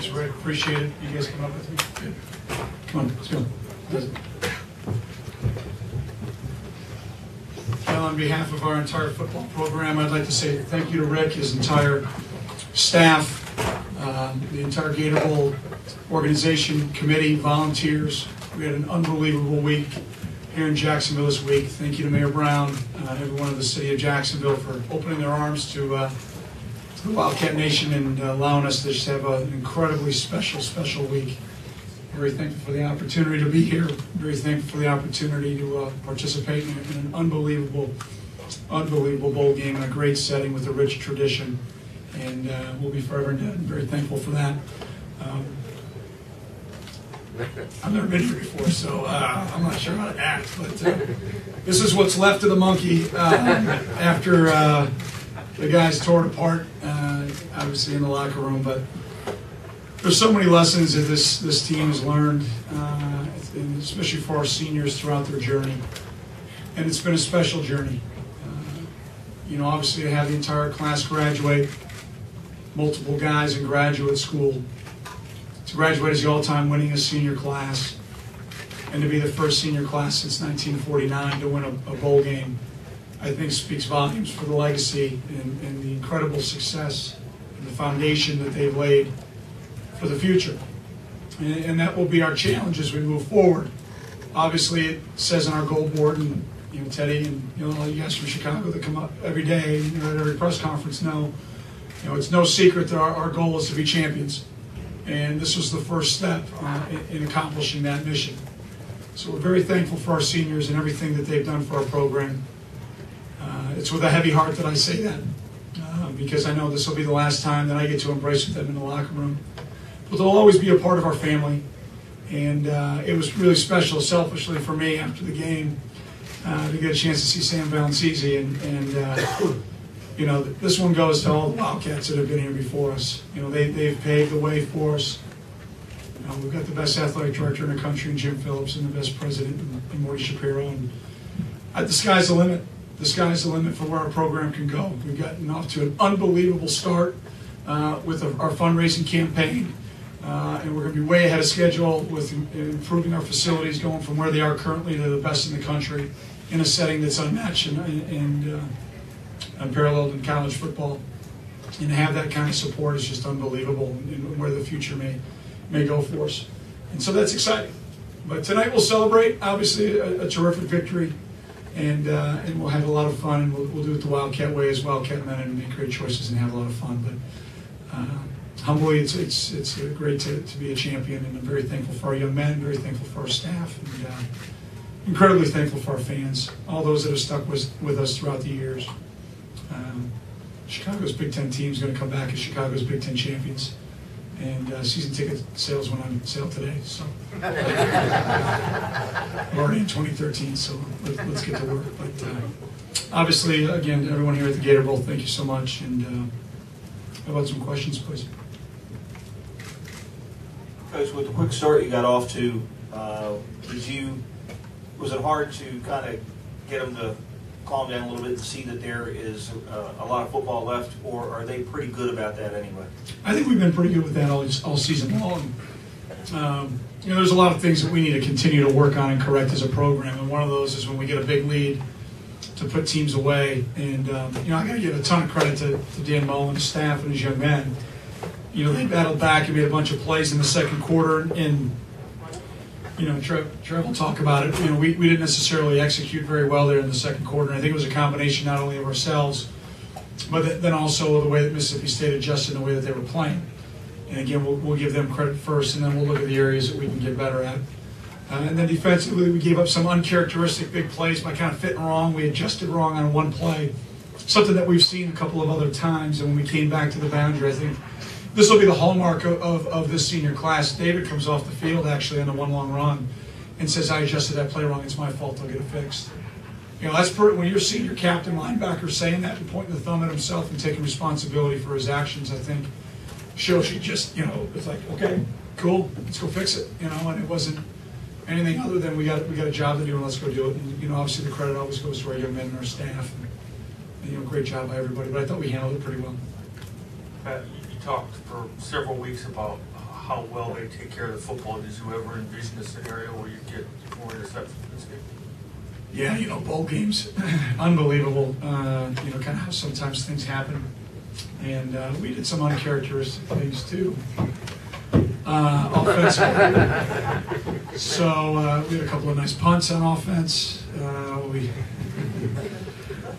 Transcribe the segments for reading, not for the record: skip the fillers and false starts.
Thanks, Rick. Appreciate it. You guys come up with me. Good. Come on, let's go. Well, on behalf of our entire football program, I'd like to say thank you to Rick, his entire staff, the entire Gator Bowl organization, committee, volunteers. We had an unbelievable week here in Jacksonville this week. Thank you to Mayor Brown, everyone of the city of Jacksonville for opening their arms to the Wildcat Nation and allowing us to just have an incredibly special week. Very thankful for the opportunity to be here. Very thankful for the opportunity to participate in an unbelievable bowl game in a great setting with a rich tradition. And we'll be forever indebted. Very thankful for that. I've never been here before, so I'm not sure how to act. But this is what's left of the monkey after the guys tore it apart, obviously in the locker room. But there's so many lessons that this team has learned, and especially for our seniors throughout their journey. And it's been a special journey. Obviously to have the entire class graduate, multiple guys in graduate school, to graduate as the all-time winningest senior class, and to be the first senior class since 1949 to win a bowl game, I think speaks volumes for the legacy and the incredible success and the foundation that they've laid for the future. And that will be our challenge as we move forward. Obviously, it says on our goal board, and Teddy and all you guys from Chicago that come up every day at every press conference know, it's no secret that our goal is to be champions. And this was the first step in accomplishing that mission. So we're very thankful for our seniors and everything that they've done for our program. It's with a heavy heart that I say that, because I know this will be the last time that I get to embrace with them in the locker room. But they'll always be a part of our family. And it was really special, selfishly for me, after the game, to get a chance to see Sam Valancisi. And this one goes to all the Wildcats that have been here before us. They've paved the way for us. We've got the best athletic director in the country in Jim Phillips and the best president in Morty Shapiro. And the sky's the limit. The sky's the limit for where our program can go. We've gotten off to an unbelievable start with our fundraising campaign. And we're going to be way ahead of schedule with improving our facilities, going from where they are currently to the best in the country in a setting that's unmatched and unparalleled in college football. And to have that kind of support is just unbelievable in where the future may go for us. And so that's exciting. But tonight we'll celebrate, obviously, a terrific victory. And we'll have a lot of fun, and we'll do it the Wildcat way as Wildcat men and make great choices and have a lot of fun. But humbly, it's great to be a champion, and I'm very thankful for our young men, very thankful for our staff, and incredibly thankful for our fans, all those that have stuck with us throughout the years. Chicago's Big Ten team is going to come back as Chicago's Big Ten champions, and season ticket sales went on sale today. So we're already in 2013, so let's get to work. But obviously, again, everyone here at the Gator Bowl, thank you so much. And how about some questions, please? Coach, with the quick start you got off to, was it hard to kind of get them to calm down a little bit and see that there is a lot of football left, or are they pretty good about that anyway? I think we've been pretty good with that all season long. There's a lot of things that we need to continue to work on and correct as a program, and one of those is when we get a big lead to put teams away. And I got to give a ton of credit to Dan Mullen, his staff, and his young men. They battled back and made a bunch of plays in the second quarter, and Trev will talk about it. We didn't necessarily execute very well there in the second quarter. And I think it was a combination not only of ourselves, but then also the way that Mississippi State adjusted and the way that they were playing. And again, we'll give them credit first, and then we'll look at the areas that we can get better at. And then defensively, we gave up some uncharacteristic big plays by kind of fitting wrong. We adjusted wrong on one play, something that we've seen a couple of other times. And when we came back to the boundary, I think this will be the hallmark of this senior class. David comes off the field actually on the one long run and says, "I adjusted that play wrong. It's my fault. I'll get it fixed." That's when your senior captain linebacker saying that and pointing the thumb at himself and taking responsibility for his actions, I think shows you just, it's like, okay, cool, let's go fix it. And it wasn't anything other than we got a job to do and let's go do it. And obviously the credit always goes to our young men and our staff. And, great job by everybody. But I thought we handled it pretty well. You talked for several weeks about how well they take care of the football. Did you ever envision a scenario where you get more interceptions in this game? Yeah, you know, bowl games, unbelievable. You know, kind of how sometimes things happen. And we did some uncharacteristic things too, offensively. So we had a couple of nice punts on offense.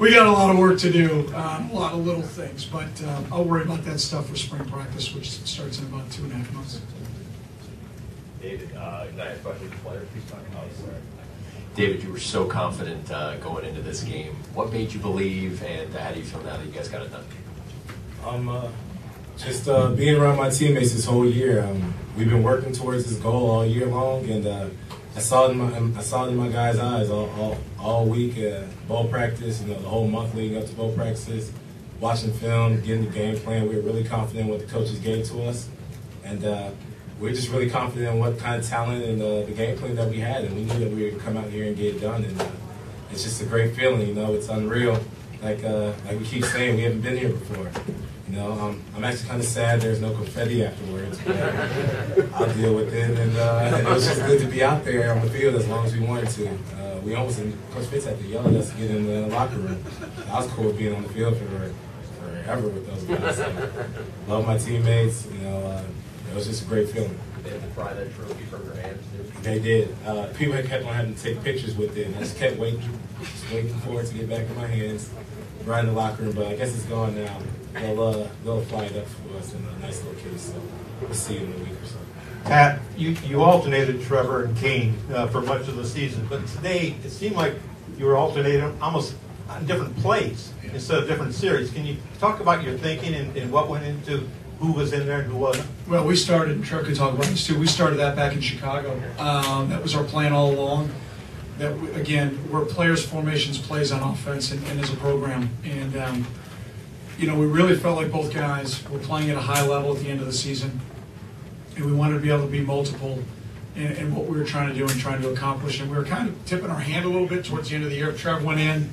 We got a lot of work to do, a lot of little things, but I'll worry about that stuff for spring practice, which starts in about 2.5 months. David, can I ask a question to the player? Please talk. Oh, sorry. David, you were so confident going into this game. What made you believe, and how do you feel now that you guys got it done? Just being around my teammates this whole year. We've been working towards this goal all year long, and I saw it in my guys' eyes all week. Bowl practice, you know, the whole month leading up to bowl practices, watching film, getting the game plan. We were really confident in what the coaches gave to us, and we're just really confident in what kind of talent and the game plan that we had, and we knew that we would come out here and get it done. And it's just a great feeling, you know. It's unreal. Like we keep saying, we haven't been here before. You know, I'm actually kind of sad there's no confetti afterwards, but I'll deal with it. And it was just good to be out there on the field as long as we wanted to. We almost, Coach Fitz had to yell at us to get in the locker room. I was cool being on the field forever with those guys. So, love my teammates. You know, it was just a great feeling. They had to pry that trophy from their hands, too. They did. People had kept on having to take pictures with it, and I just kept waiting for it to get back in my hands, right in the locker room. But I guess it's gone now. They'll fly it up for us in a nice little case. So we'll see in a week or so. Pat, you alternated Trevor and Kane for much of the season, but today it seemed like you were alternating almost on different plays instead of different series. Can you talk about your thinking and what went into who was in there and who wasn't? Well, we started, and Trevor could talk about this too, we started that back in Chicago. That was our plan all along. That, again, we're players, formations, plays on offense and as a program. And, you know, we really felt like both guys were playing at a high level at the end of the season. And we wanted to be able to be multiple in what we were trying to do and trying to accomplish. And we were kind of tipping our hand a little bit towards the end of the year. Trev went in.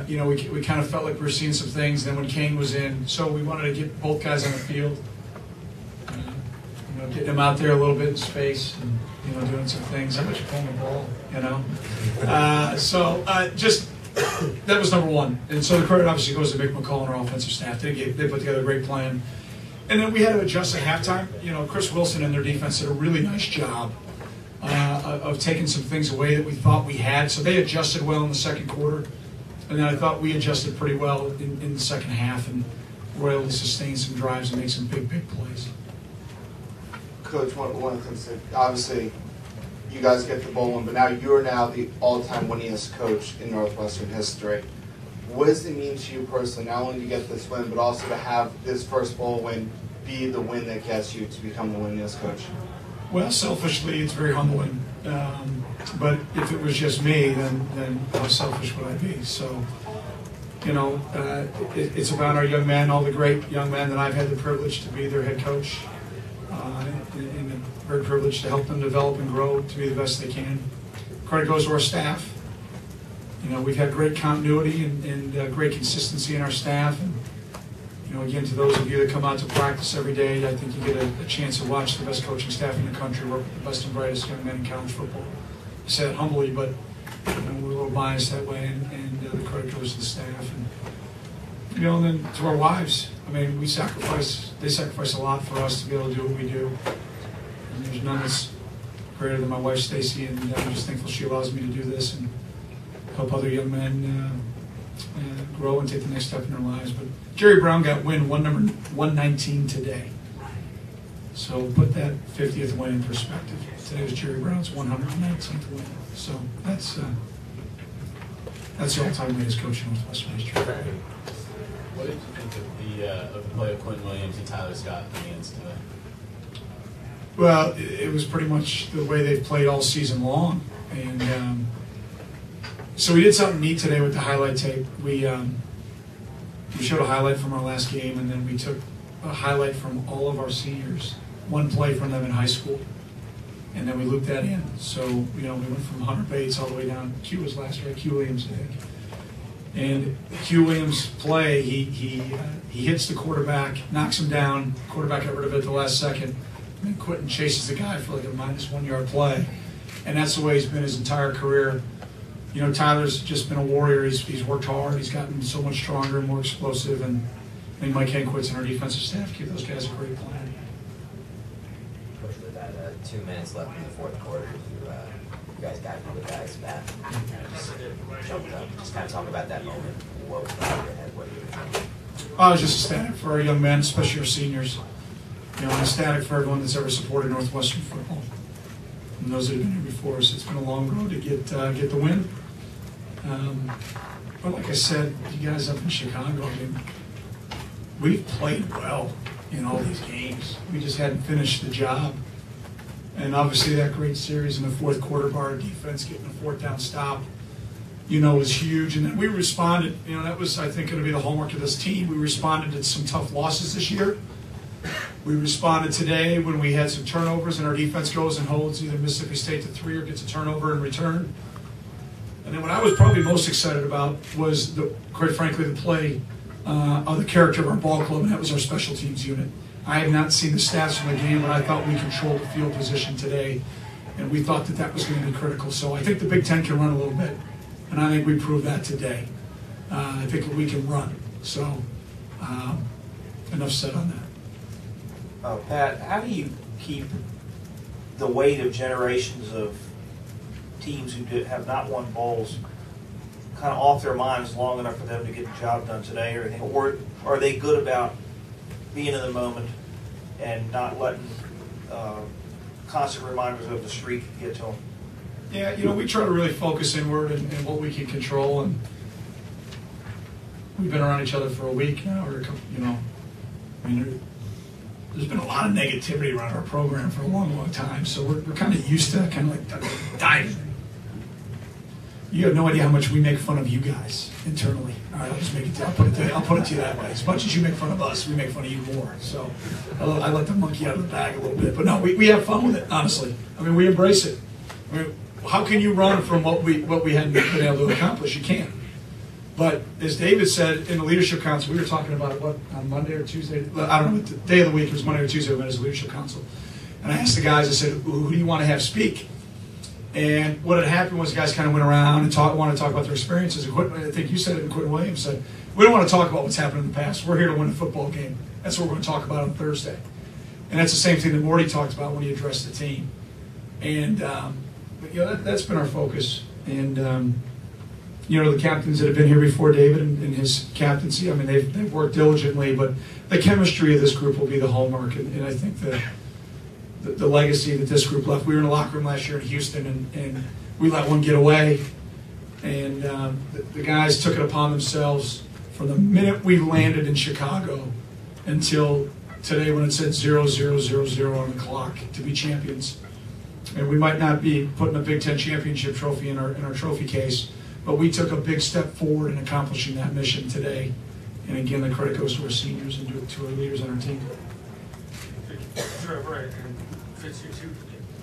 You know, we kind of felt like we were seeing some things. Then when Kane was in, so we wanted to get both guys on the field. You know, getting them out there a little bit in space and, you know, doing some things. How much you pulling the ball, you know? Just that was number one. And so the credit obviously goes to Mick McCall and our offensive staff. They put together a great plan. And then we had to adjust at halftime. You know, Chris Wilson and their defense did a really nice job of taking some things away that we thought we had. So they adjusted well in the second quarter. And then I thought we adjusted pretty well in the second half and were able to sustain some drives and make some big plays. Coach, one of the things that obviously you guys get the bowl win, but now you're the all-time winningest coach in Northwestern history. What does it mean to you personally, not only to get this win, but also to have this first bowl win be the win that gets you to become the winningest coach? Well, selfishly, it's very humbling. But if it was just me, then how selfish would I be? So, you know, it's about our young men, all the great young men that I've had the privilege to be their head coach, and a very privileged to help them develop and grow to be the best they can. Credit goes to our staff. You know, we've had great continuity and great consistency in our staff. And, you know, again, to those of you that come out to practice every day, I think you get a chance to watch the best coaching staff in the country, work with the best and brightest young men in college football. I say that humbly, but you know, we're a little biased that way, and the credit goes to the staff. And, you know, and then to our wives. I mean, they sacrifice a lot for us to be able to do what we do. And there's none that's greater than my wife, Stacy, and I'm just thankful she allows me to do this and help other young men grow and take the next step in their lives. But Jerry Brown got win number 119 today. So put that 50th win in perspective. Today was Jerry Brown's 119th win. So that's the all-time winningest coach in Northwestern history. What did you think of the play of Quinn Williams and Tyler Scott in the hands today? Well, it was pretty much the way they've played all season long. And so we did something neat today with the highlight tape. We showed a highlight from our last game, and then we took a highlight from all of our seniors, one play from them in high school, and then we looped that in. So, you know, we went from Hunter Bates all the way down. Q was last, right? Q Williams, I think. And Q Williams' play, he hits the quarterback, knocks him down. Quarterback got rid of it at the last second. And Quentin chases the guy for like a -1 yard play. And that's the way he's been his entire career. You know, Tyler's just been a warrior. He's worked hard. He's gotten so much stronger and more explosive. And I think Mike Hankwitz and our defensive staff give those guys a great plan. Coach, with that 2 minutes left in the fourth quarter, you guys got the guys back. Just jumped up. Just kind of talk about that moment. What was going on in your head? What you were thinking? I was just ecstatic for our young men, especially our seniors. You know, I'm ecstatic for everyone that's ever supported Northwestern football. And those that have been here before us, it's been a long road to get the win. But like I said, you guys up in Chicago, I mean, we've played well in all these games. We just hadn't finished the job. And obviously that great series in the fourth quarter by our defense getting a 4th down stop, you know, was huge. And then we responded. You know, that was, I think, going to be the hallmark of this team. We responded to some tough losses this year. We responded today when we had some turnovers and our defense goes and holds either Mississippi State to 3 or gets a turnover in return. And then what I was probably most excited about was, quite frankly, the play of the character of our ball club, and that was our special teams unit. I have not seen the stats from the game, but I thought we controlled the field position today, and we thought that was going to be critical. So I think the Big Ten can run a little bit, and I think we proved that today. I think we can run. So enough said on that. Pat, how do you keep the weight of generations of teams who have not won bowls kind of off their minds long enough for them to get the job done today, or are they good about being in the moment and not letting constant reminders of the streak get to them? Yeah, you know, we try to really focus inward and what we can control, and we've been around each other for a week now, or you know, I mean, there's been a lot of negativity around our program for a long, long time, so we're kind of used to kind of like diving. You have no idea how much we make fun of you guys internally. All right, I'll put it to you that way. As much as you make fun of us, we make fun of you more. So I let the monkey out of the bag a little bit. But no, we have fun with it, honestly. I mean, we embrace it. I mean, how can you run from what we hadn't been able to accomplish? You can't. But as David said in the leadership council, we were talking about it, on Monday or Tuesday? I don't know, the day of the week, it was Monday or Tuesday, we met as a leadership council. And I asked the guys, I said, who do you want to have speak? And what had happened was the guys kind of went around and wanted to talk about their experiences. And I think you said it, and Quentin Williams said, we don't want to talk about what's happened in the past. We're here to win a football game. That's what we're going to talk about on Thursday. And that's the same thing that Morty talked about when he addressed the team. And you know, that's been our focus. And you know, the captains that have been here before David and his captaincy, I mean, they've worked diligently, but the chemistry of this group will be the hallmark. And I think the legacy that this group left. We were in the locker room last year in Houston, and we let one get away. And the guys took it upon themselves from the minute we landed in Chicago until today when it said 0-0-0-0 on the clock to be champions. And we might not be putting a Big Ten championship trophy in our trophy case, but we took a big step forward in accomplishing that mission today. And again, the credit goes to our seniors and to our leaders on our team. Trevor, and Fitz,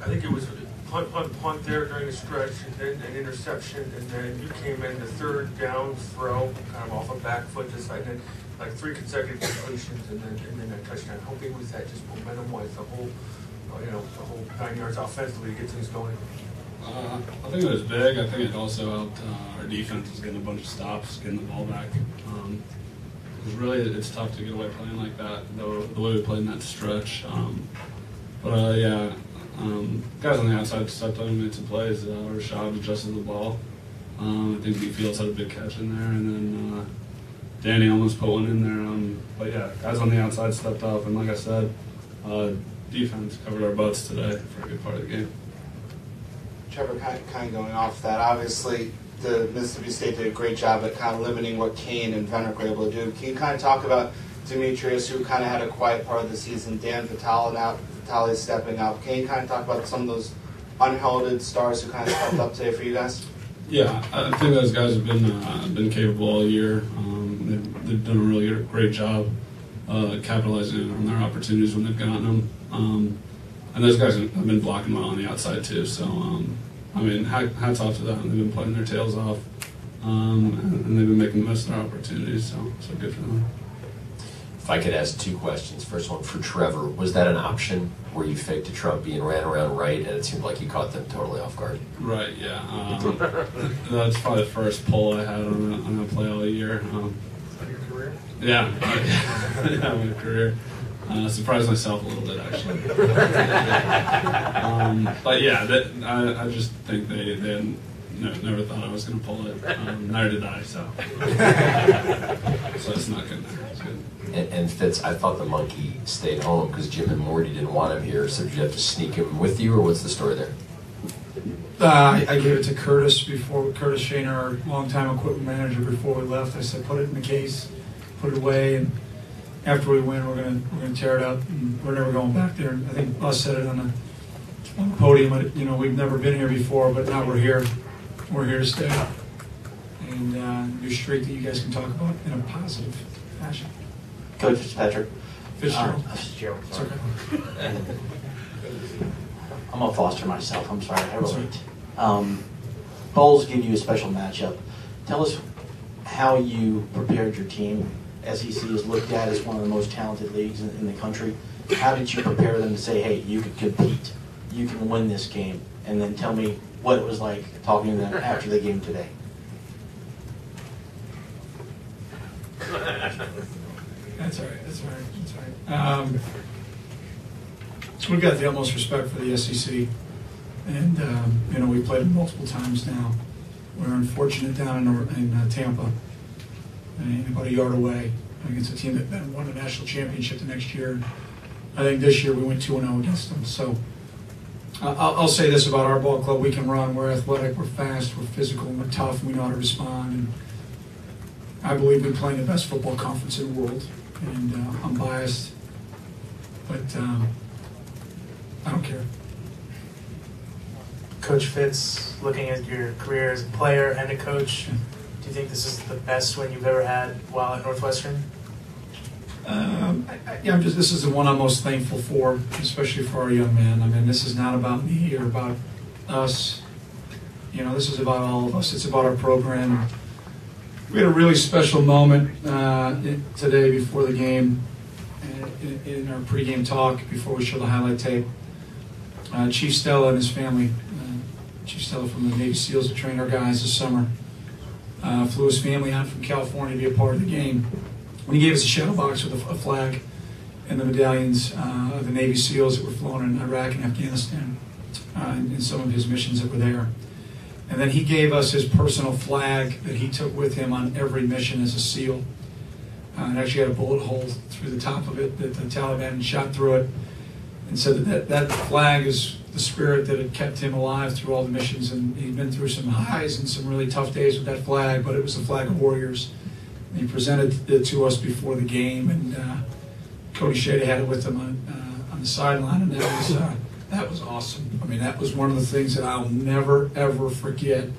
I think it was punt there during the stretch, and then an interception, and then you came in the 3rd down throw, kind of off a back foot, just like, and then, like 3 consecutive completions, and then a touchdown. How big was that, just momentum-wise, the whole 9 yards offensively to get things going? I think it was big. I think it also helped our defense was getting a bunch of stops, getting the ball back. Because really, it's tough to get away playing like that, the way we played in that stretch. Guys on the outside stepped up and made some plays. Rashad adjusted the ball. I think B. Fields had a big catch in there, and then Danny almost put one in there. But yeah, guys on the outside stepped up, and like I said, defense covered our butts today for a good part of the game. Trevor, kind of going off that, obviously the Mississippi State did a great job at kind of limiting what Kane and Venrick were able to do. Can you kind of talk about Demetrius, who kind of had a quiet part of the season, Dan Vitale stepping up? Can you kind of talk about some of those unheralded stars who kind of stepped up today for you guys? Yeah, I think those guys have been capable all year. They've done a really great job capitalizing on their opportunities when they've gotten them. And those guys have been blocking well on the outside too. So, I mean, hats off to them. They've been playing their tails off, and they've been making the most of their opportunities. So good for them. If I could ask two questions. First one for Trevor. Was that an option where you faked a Trump being ran around right and it seemed like you caught them totally off guard? Right, yeah. That's probably the first pull I had on a play all year. Your career? Yeah, yeah, my career. Surprised myself a little bit, actually. But yeah, I just think they never thought I was going to pull it. Neither did I, so it's not good there. It's good. And Fitz, I thought the monkey stayed home because Jim and Morty didn't want him here, so did you have to sneak him with you, or what's the story there? I gave it to Curtis Shaner, our longtime equipment manager, before we left. I said, put it in the case, put it away, and after we win, we're gonna tear it up, and we're never going back there. And I think Bus said it on the podium. You know, we've never been here before, but now we're here. We're here to stay. And new streak that you guys can talk about in a positive fashion. Coach Fitzgerald. Fitzgerald. Fitzgerald, It's sorry. okay. I'm a Foster myself. I'm sorry. I relate. Bowls give you a special matchup. Tell us how you prepared your team. SEC is looked at as one of the most talented leagues in the country. How did you prepare them to say, hey, you can compete, you can win this game? And then tell me what it was like talking to them after the game today. That's all right. We've got the utmost respect for the SEC, and you know, we've played them multiple times now. We're unfortunate down in Tampa, and about a yard away against a team that won a national championship the next year. I think this year we went 2-0 against them. So I'll say this about our ball club: we can run, we're athletic, we're fast, we're physical, and we're tough, and we know how to respond. And I believe we play in the best football conference in the world, and I'm biased, but I don't care. Coach Fitz, looking at your career as a player and a coach, do you think this is the best win you've ever had while at Northwestern? This is the one I'm most thankful for, especially for our young man. I mean, this is not about me or about us. You know, this is about all of us. It's about our program. We had a really special moment today before the game, in our pregame talk, before we show the highlight tape. Chief Stella and his family, Chief Stella from the Navy SEALs that trained our guys this summer, flew his family out from California to be a part of the game. When he gave us a shadow box with a flag and the medallions of the Navy SEALs that were flown in Iraq and Afghanistan, in some of his missions that were there. And then he gave us his personal flag that he took with him on every mission as a SEAL. It actually had a bullet hole through the top of it that the Taliban shot through it, and said that flag is the spirit that had kept him alive through all the missions. And he'd been through some highs and some really tough days with that flag, but it was a flag of warriors. And he presented it to us before the game, and Cody Shada had it with him on the sideline, and that was awesome. I mean, that was one of the things that I'll never, ever forget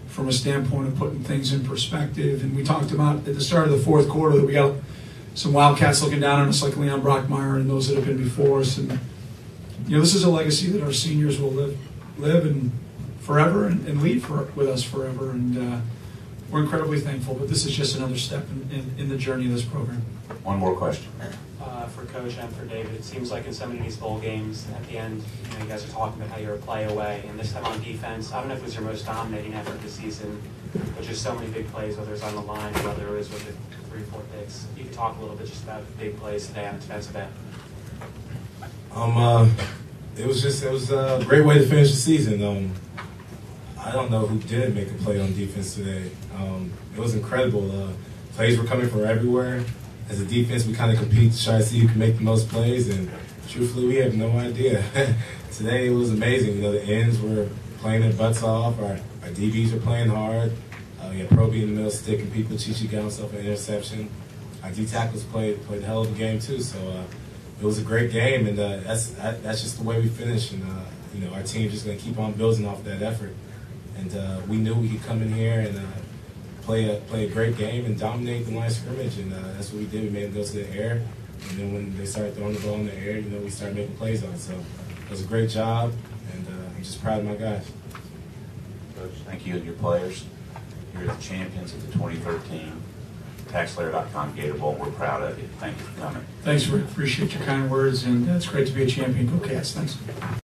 from a standpoint of putting things in perspective. And we talked about at the start of the fourth quarter that we got some Wildcats looking down on us like Leon Brockmeyer and those that have been before us. And, you know, this is a legacy that our seniors will live and forever and lead with us forever. And we're incredibly thankful, but this is just another step in the journey of this program. One more question. For Coach and for David, it seems like in some of these bowl games, at the end, you guys are talking about how you're a play away, and this time on defense, I don't know if it was your most dominating effort this season, but just so many big plays, whether it's on the line or whether it was with the 3-4 picks. You could talk a little bit just about big plays today on the defensive end. It was a great way to finish the season. I don't know who didn't make a play on defense today. It was incredible. Plays were coming from everywhere. As a defense, we kind of compete to try to see who can make the most plays, and truthfully, we have no idea. Today, it was amazing. You know, the ends were playing their butts off. Our DBs are playing hard. We had Proby in the middle sticking people. Chichi got himself an interception. Our D tackles played a hell of a game too. So it was a great game, and that's just the way we finished. And you know, our team just going to keep on building off that effort. And we knew we could come in here and play a great game and dominate the line of scrimmage, and that's what we did. We made them go to the air, and then when they started throwing the ball in the air, you know, we started making plays on it. So it was a great job, and I'm just proud of my guys. Coach, thank you and your players. You're the champions of the 2013 TaxSlayer.com, Gator Bowl. We're proud of you. Thank you for coming. Thanks, Rick. Appreciate your kind words, and it's great to be a champion. Go Cats. Thanks.